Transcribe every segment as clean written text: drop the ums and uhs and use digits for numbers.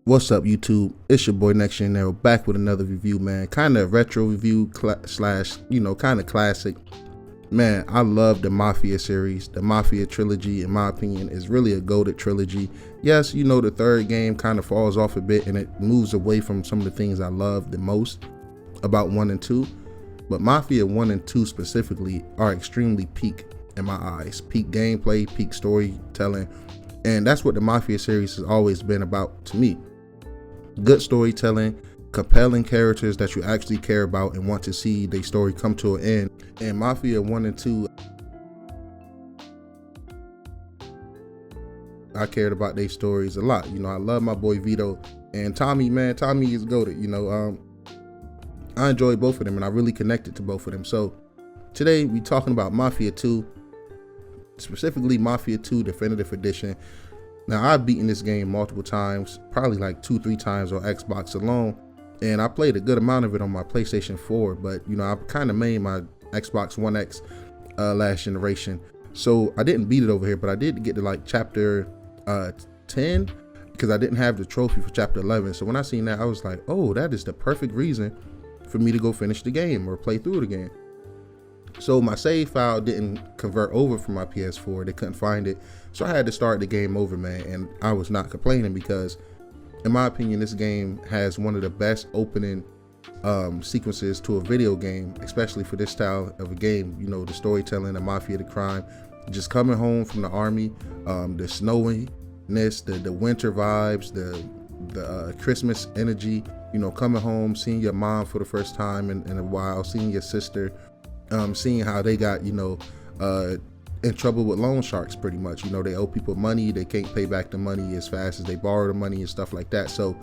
What's up, YouTube? It's your boy NextGenNero back with another review, man. Kind of retro review slash, kind of classic. Man, I love the Mafia series. The Mafia trilogy, in my opinion, is really a goated trilogy. Yes, the third game kind of falls off a bit and it moves away from some of the things I love the most about 1 and 2. But Mafia 1 and 2 specifically are extremely peak in my eyes. Peak gameplay, peak storytelling. And that's what the Mafia series has always been about to me. Good storytelling, compelling characters that you actually care about and want to see their story come to an end. And Mafia 1 and 2, I cared about their stories a lot. I love my boy Vito and Tommy, man. Tommy is goated. I enjoy both of them and I really connected to both of them. So today we talking about Mafia 2, specifically Mafia 2 Definitive Edition. Now, I've beaten this game multiple times, probably like 2-3 times on Xbox alone, and I played a good amount of it on my PlayStation 4, but I kind of made my Xbox One X last generation, so I didn't beat it over here, but I did get to like chapter 10, because I didn't have the trophy for chapter 11, so when I seen that, I was like, oh, that is the perfect reason for me to go finish the game or play through it again. So my save file didn't convert over from my PS4. They couldn't find it. So I had to start the game over, man. And I was not complaining because, in my opinion, this game has one of the best opening sequences to a video game, especially for this style of a game. The storytelling, the mafia, the crime, just coming home from the army, the snowiness, the winter vibes, the Christmas energy, coming home, seeing your mom for the first time in a while, seeing your sister, seeing how they got, in trouble with loan sharks pretty much. They owe people money, they can't pay back the money as fast as they borrow the money and stuff like that. So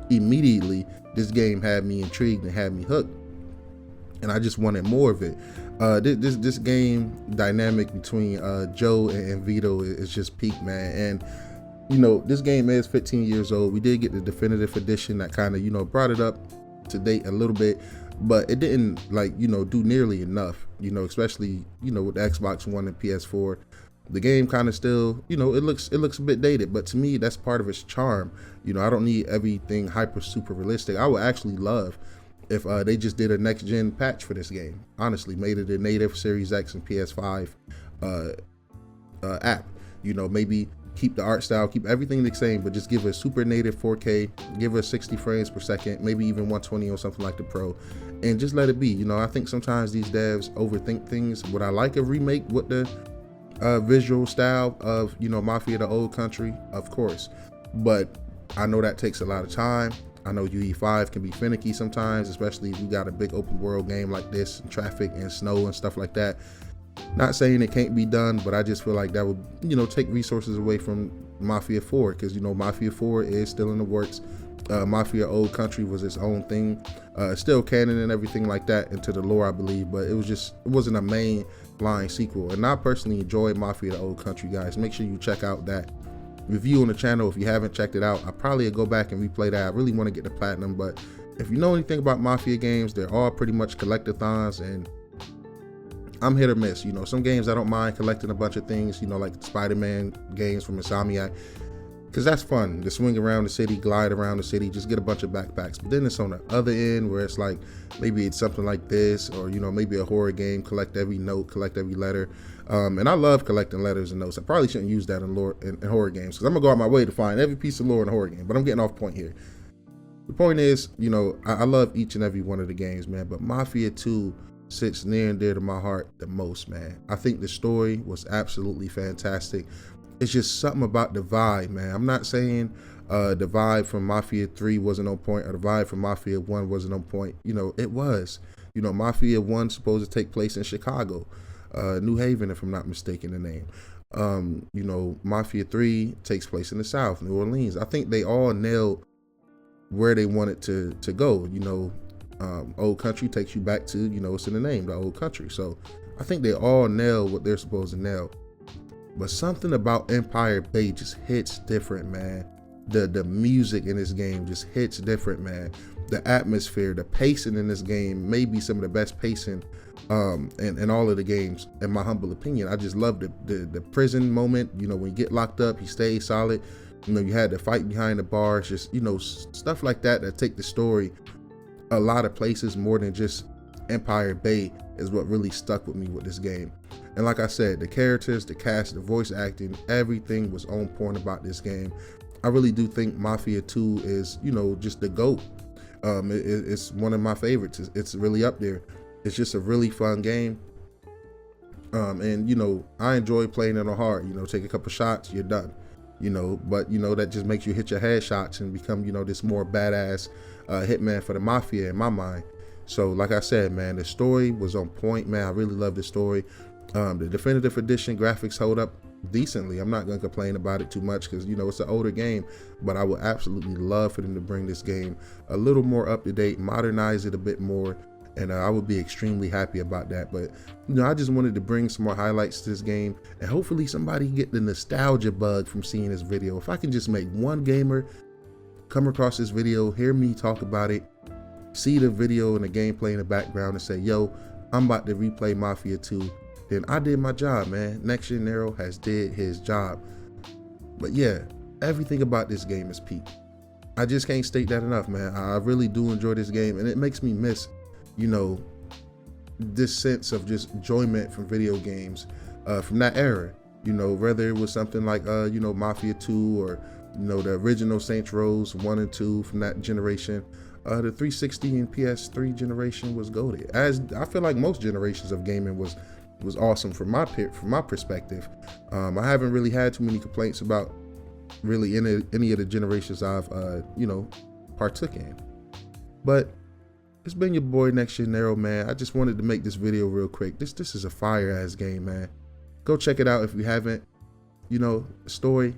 immediately this game had me intrigued and had me hooked, and I just wanted more of it. This game dynamic between Joe and Vito is just peak, man. And this game is 15 years old. We did get the definitive edition that kind of brought it up to date a little bit, but it didn't do nearly enough, especially with the Xbox One and PS4. The game kind of still, it looks a bit dated, but to me that's part of its charm. I don't need everything hyper super realistic. I would actually love if they just did a next gen patch for this game, honestly, made it a native Series X and PS5 app. Maybe keep the art style, keep everything the same, but just give a super native 4K, give us 60 frames per second, maybe even 120 or something like the Pro, and just let it be. I think sometimes these devs overthink things. Would I like a remake with the visual style of, Mafia the Old Country? Of course, but I know that takes a lot of time. I know UE5 can be finicky sometimes, especially if you got a big open world game like this, and traffic and snow and stuff like that. Not saying it can't be done, but I just feel like that would, take resources away from Mafia 4, because, Mafia 4 is still in the works. Mafia Old Country was its own thing, still canon and everything like that into the lore, I believe, but it wasn't a main line sequel. And I personally enjoyed Mafia the Old Country, guys. Make sure you check out that review on the channel if you haven't checked it out. I probably go back and replay that. I really want to get the platinum, but if you know anything about Mafia games, they're all pretty much collectathons, and I'm hit or miss. Some games I don't mind collecting a bunch of things, like Spider-Man games from Insomniac, because that's fun to swing around the city, glide around the city, just get a bunch of backpacks. But then it's on the other end where it's like, maybe it's something like this, or maybe a horror game, collect every note, collect every letter. And I love collecting letters and notes. I probably shouldn't use that in horror games, because I'm gonna go out my way to find every piece of lore in a horror game, but I'm getting off point here. The point is, I love each and every one of the games, man, but Mafia 2 sits near and dear to my heart the most, man. I think the story was absolutely fantastic. It's just something about the vibe, man. I'm not saying the vibe from Mafia 3 wasn't on point, or the vibe from Mafia 1 wasn't on point. It was. Mafia 1 supposed to take place in Chicago, New Haven, if I'm not mistaken the name. Mafia 3 takes place in the South, New Orleans. I think they all nailed where they wanted to go. Old Country takes you back to, it's in the name, the Old Country. So I think they all nail what they're supposed to nail. But something about Empire Bay just hits different, man. The music in this game just hits different, man. The atmosphere, the pacing in this game may be some of the best pacing in all of the games, in my humble opinion. I just love the prison moment. When you get locked up, you stay solid. You know, you had the fight behind the bars, just, you know, stuff like that that take the story a lot of places more than just Empire Bay is what really stuck with me with this game. And like I said, the characters, the cast, the voice acting, everything was on point about this game. I really do think Mafia 2 is, you know, just the GOAT. It's one of my favorites. It's really up there. It's just a really fun game. And, you know, I enjoy playing it on hard. You know, take a couple shots, you're done. You know, but, you know, that just makes you hit your headshots and become, you know, this more badass hitman for the Mafia in my mind. So like I said, man, the story was on point, man. I really love the story. The definitive edition graphics hold up decently. I'm not gonna complain about it too much because, you know, it's an older game, but I would absolutely love for them to bring this game a little more up to date, modernize it a bit more, and I would be extremely happy about that. But, you know, I just wanted to bring some more highlights to this game, and hopefully somebody get the nostalgia bug from seeing this video. If I can just make one gamer come across this video, hear me talk about it, see the video and the gameplay in the background and say, yo, I'm about to replay Mafia 2, then I did my job, man. NextGenNero has did his job. But yeah, everything about this game is peak. I just can't state that enough, man. I really do enjoy this game, and it makes me miss, you know, this sense of just enjoyment from video games from that era. You know, whether it was something like, you know, Mafia 2 or, you know, the original Saints Row 1 and 2 from that generation. The 360 and PS3 generation was goated. As I feel like most generations of gaming was awesome from my perspective. I haven't really had too many complaints about really any of the generations I've you know, partook in. But it's been your boy NextGenNero, man. I just wanted to make this video real quick. This is a fire ass game, man. Go check it out if you haven't. You know, the story,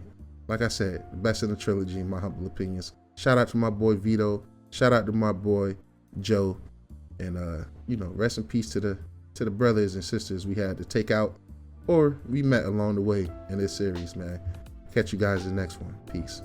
like I said, the best in the trilogy in my humble opinions. Shout out to my boy Vito. Shout out to my boy Joe. And you know, rest in peace to the brothers and sisters we had to take out or we met along the way in this series, man. Catch you guys in the next one. Peace.